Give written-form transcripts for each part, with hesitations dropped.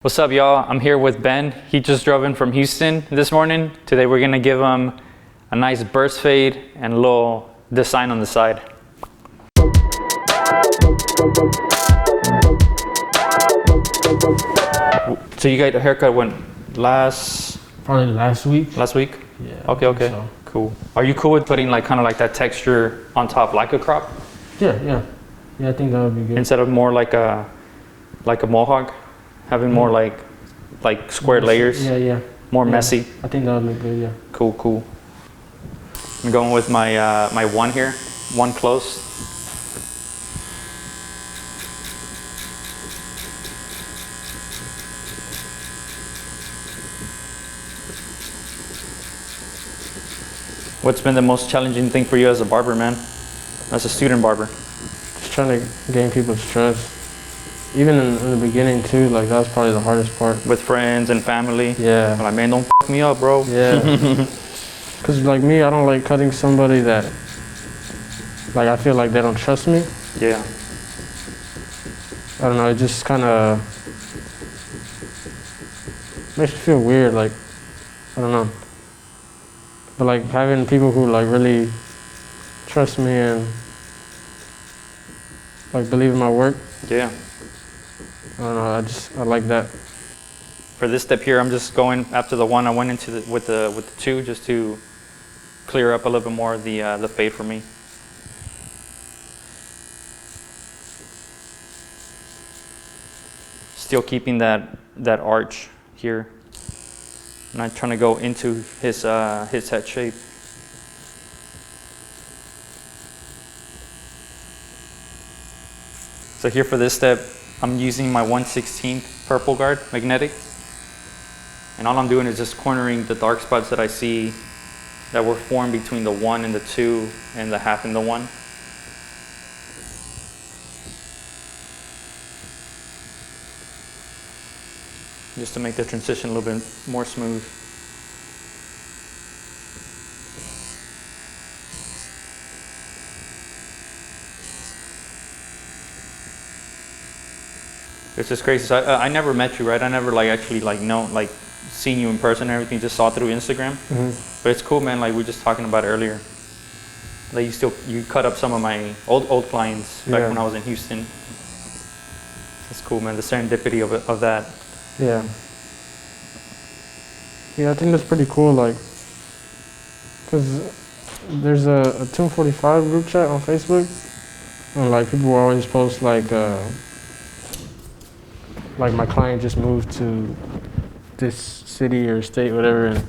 What's up, y'all? I'm here with Ben. He just drove in from Houston this morning. Today we're gonna give him a nice burst fade and a little design on the side. So you got a haircut when? Probably last week. Last week? Yeah. Okay. So. Cool. Are you cool with putting like kind of like that texture on top like a crop? Yeah, I think that would be good. Instead of more like a mohawk? Having more like square layers. Yeah. More messy. I think that would look good. Yeah. Cool. I'm going with my my one here, one close. What's been the most challenging thing for you as a barber, man? As a student barber? Just trying to gain people's trust. Even in the beginning too, like that was probably the hardest part. With friends and family? Yeah. Like, man, don't f me up, bro. Yeah. Cause like me, I don't like cutting somebody that, like I feel like they don't trust me. Yeah. I don't know, it just kind of makes me feel weird, like, I don't know. But like having people who like really trust me and like believe in my work. Yeah. I don't know, I like that. For this step here, I'm just going after the one I went into with the two, just to clear up a little bit more the fade for me. Still keeping that arch here. I'm not trying to go into his head shape. So here for this step, I'm using my 1/16 purple guard magnetic. And all I'm doing is just cornering the dark spots that I see that were formed between the 1 and the 2 and the half and the 1. Just to make the transition a little bit more smooth. It's just crazy. So I never met you, right? I never actually seen you in person and everything. Just saw through Instagram. Mm-hmm. But it's cool, man. Like we were just talking about earlier. Like you cut up some of my old clients back when I was in Houston. It's cool, man. The serendipity of that. Yeah. Yeah, I think that's pretty cool. Like, cause there's a 245 group chat on Facebook, and like people always post like my client just moved to this city or state, whatever, and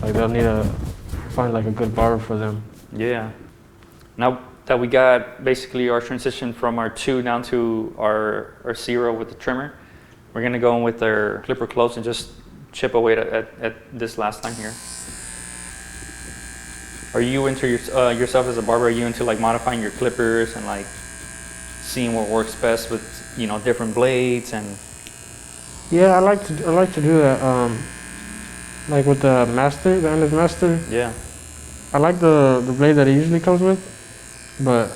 like they'll need to find like a good barber for them. Yeah. Now that we got basically our transition from our 2 down to our 0 with the trimmer, we're gonna go in with our clipper close and just chip away at this last line here. Are you into yourself as a barber? Are you into like modifying your clippers and like seeing what works best with different blades and? Yeah, I like to do that. Like with the master, the endless master. Yeah. I like the blade that it usually comes with, but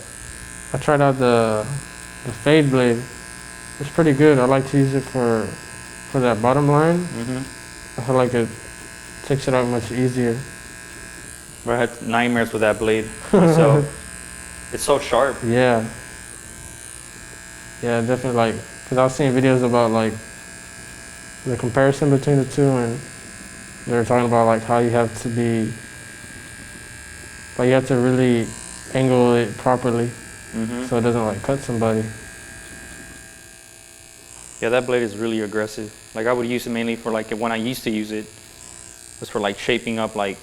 I tried out the fade blade. It's pretty good. I like to use it for that bottom line. Mm-hmm. I feel like it takes it out much easier. I had nightmares with that blade. So it's so sharp. Yeah, definitely. Like, cause I was seeing videos about like the comparison between the two, and they were talking about like how you have to be, like you have to really angle it properly, so it doesn't like cut somebody. Yeah, that blade is really aggressive. Like I would use it mainly for like when I used to use it was for like shaping up like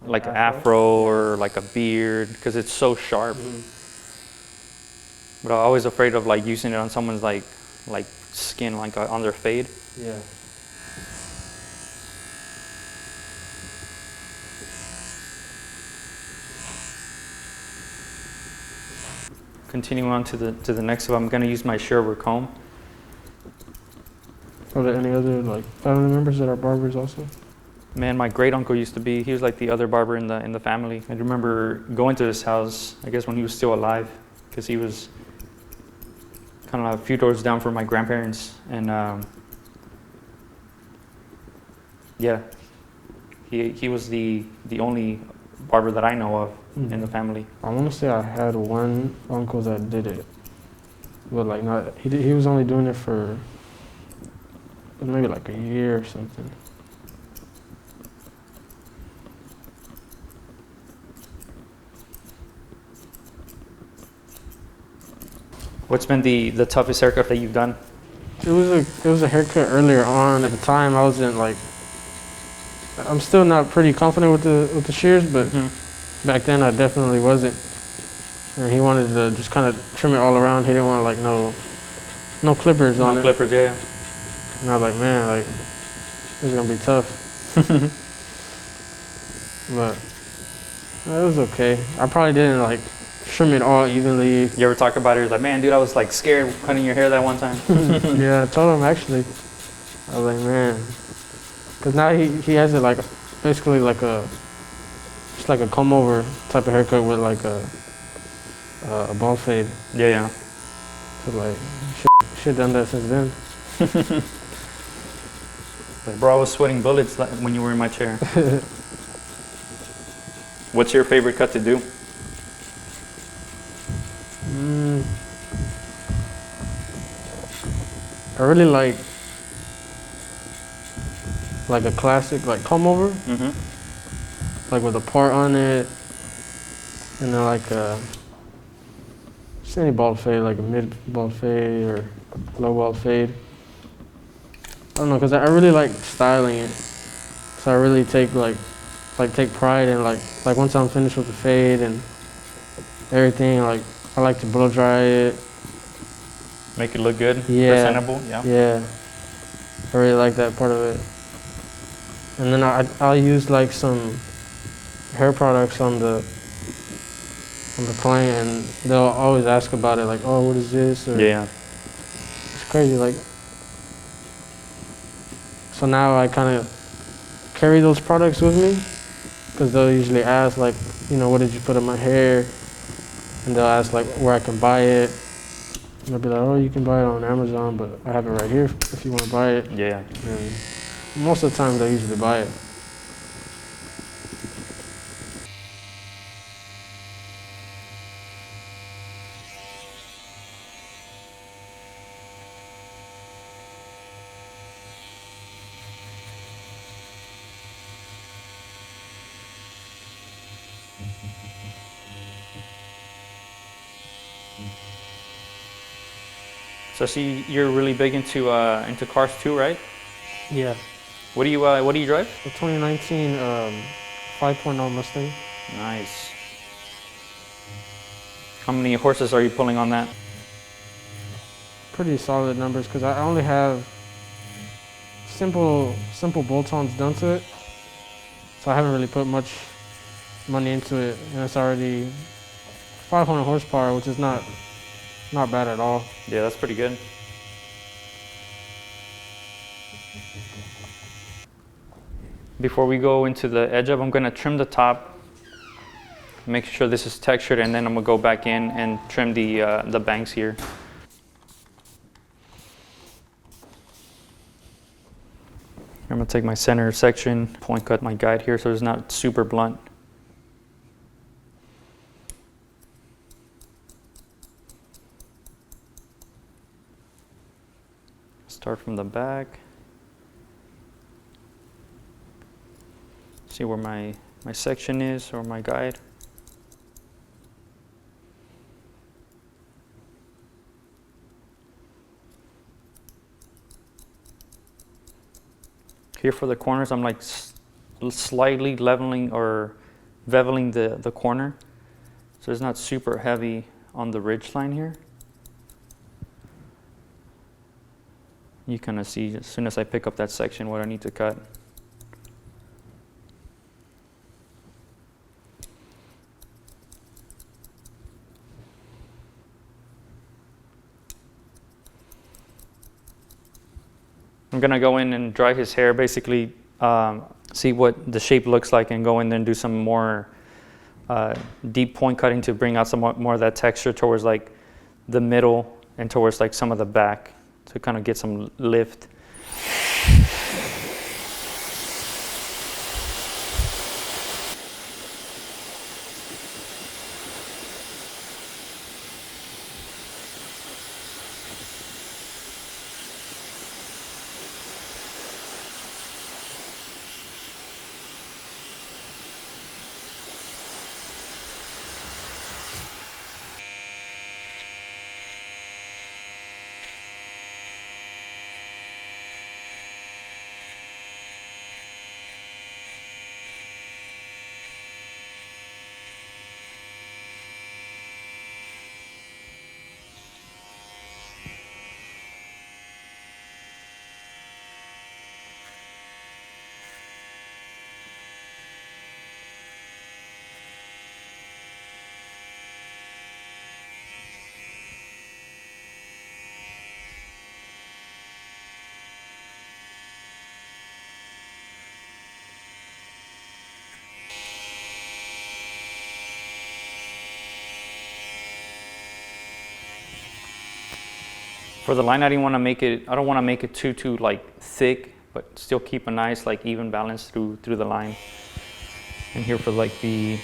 like an afro or like a beard, because it's so sharp. But I'm always afraid of like using it on someone's like skin, like on their fade. Yeah. Continuing on to the next one, I'm gonna use my Sherwood comb. Are there any other like family members that are barbers also? Man, my great uncle used to be. He was like the other barber in the family. I remember going to his house, I guess when he was still alive, because he was kind of a few doors down from my grandparents, and yeah, he was the only barber that I know of in the family. I want to say I had one uncle that did it, but like not. He was only doing it for maybe like a year or something. What's been the toughest haircut that you've done? It was a haircut earlier on. At the time, I wasn't like. I'm still not pretty confident with the shears, but back then I definitely wasn't. And he wanted to just kind of trim it all around. He didn't want like no clippers on it. No clippers, yeah. And I was like, man, like this is gonna be tough. But it was okay. I probably didn't like trim it all evenly. You ever talk about it? You're like, man, dude, I was like scared cutting your hair that one time. Yeah, I told him actually. I was like, man, because now he has it like basically like just like a comb over type of haircut with like a bald fade. Yeah, yeah. So like, shit done that since then. Like, bro, I was sweating bullets when you were in my chair. What's your favorite cut to do? I really like a classic like comb over, like with a part on it, and then like just any bald fade, like a mid bald fade or low bald fade. I don't know, cause I really like styling it, so I really take take pride in like once I'm finished with the fade and everything, like I like to blow dry it. Make it look good, yeah, presentable. Yeah. Yeah, I really like that part of it. And then I'll use like some hair products on the client, and they'll always ask about it, like, oh, what is this? Or, Yeah. it's crazy, like. So now I kind of carry those products with me, because they'll usually ask, like, you know, what did you put in my hair? And they'll ask, like, where I can buy it. And I'll be like, oh, you can buy it on Amazon, but I have it right here if you want to buy it. Yeah. And most of the time, they usually buy it. So I see you're really big into cars too, right? Yeah. What do you drive? The 2019 5.0 Mustang. Nice. How many horses are you pulling on that? Pretty solid numbers, because I only have simple bolt-ons done to it, so I haven't really put much money into it, and it's already 500 horsepower, which is not bad at all. Yeah, that's pretty good. Before we go into the edge up, I'm gonna trim the top, make sure this is textured, and then I'm gonna go back in and trim the bangs here. I'm gonna take my center section, point cut my guide here so it's not super blunt. Start from the back. See where my section is, or my guide. Here for the corners, I'm like slightly leveling or beveling the corner, so it's not super heavy on the ridge line here. You kind of see as soon as I pick up that section what I need to cut. I'm gonna go in and dry his hair, basically see what the shape looks like, and go in there and do some more deep point cutting to bring out some more of that texture towards like the middle and towards like some of the back to kind of get some lift. For the line, I don't want to make it too like thick, but still keep a nice like even balance through the line. And here for like the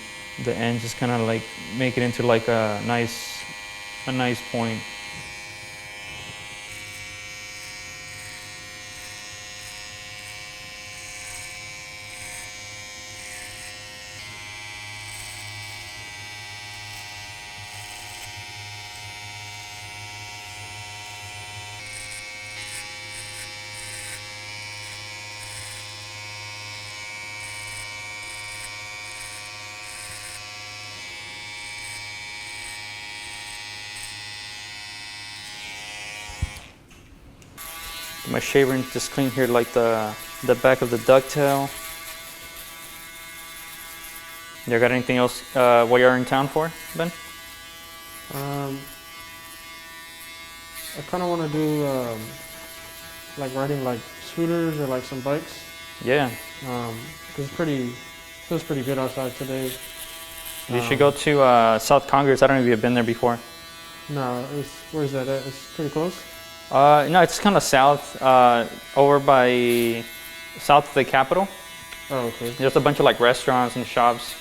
end, just kind of like make it into like a nice point. My shaver and just clean here like the back of the ducktail. You got anything else while you're in town for, Ben? I kind of want to do like riding like scooters or like some bikes. Yeah. Cause feels pretty good outside today. You should go to South Congress. I don't know if you've been there before. No, where's that at? It's pretty close. No, it's kind of south, over by south of the Capitol. Oh, okay. There's a bunch of like restaurants and shops.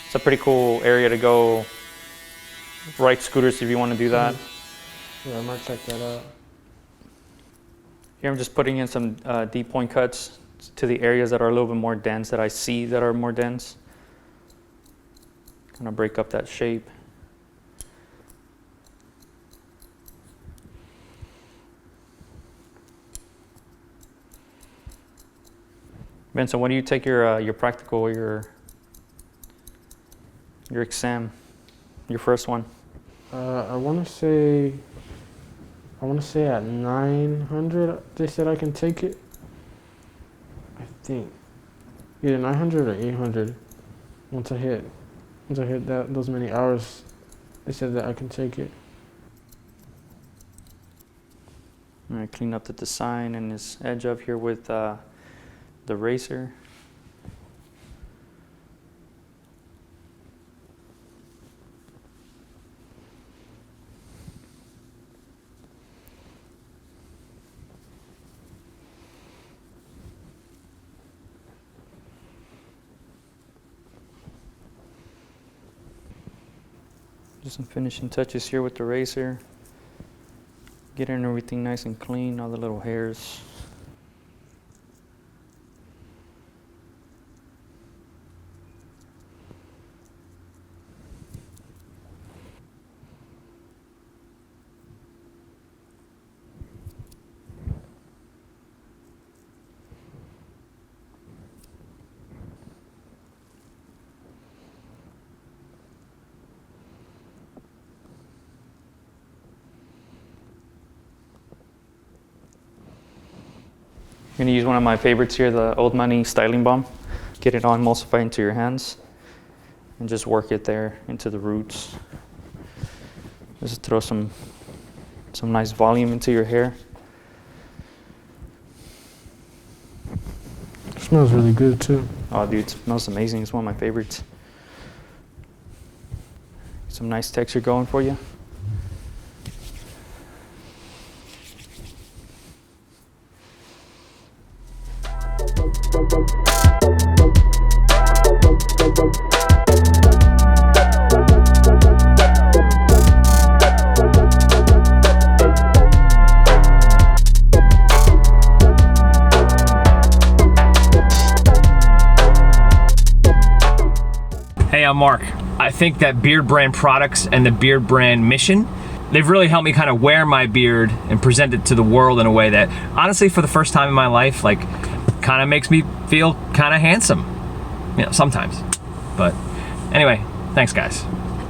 It's a pretty cool area to go ride scooters if you want to do that. Yeah, I might check that out. Here I'm just putting in some deep point cuts to the areas that are a little bit more dense, that I see that are more dense. Kind of break up that shape. Vincent, when do you take your practical or your exam, your first one? I want to say at 900. They said I can take it. I think either 900 or 800. Once I hit those many hours, they said that I can take it. All right, clean up the design and this edge up here with the razor. Just some finishing touches here with the razor. Getting everything nice and clean, all the little hairs. I'm going to use one of my favorites here, the Old Money Styling Balm. Get it on, emulsify into your hands, and just work it there into the roots. Just throw some nice volume into your hair. It smells really good too. Oh, dude, it smells amazing. It's one of my favorites. Some nice texture going for you. Hey, I'm Mark. I think that Beardbrand products and the Beardbrand mission, they've really helped me kind of wear my beard and present it to the world in a way that, honestly, for the first time in my life, like, kind of makes me feel kind of handsome. You know, sometimes. But anyway, thanks guys.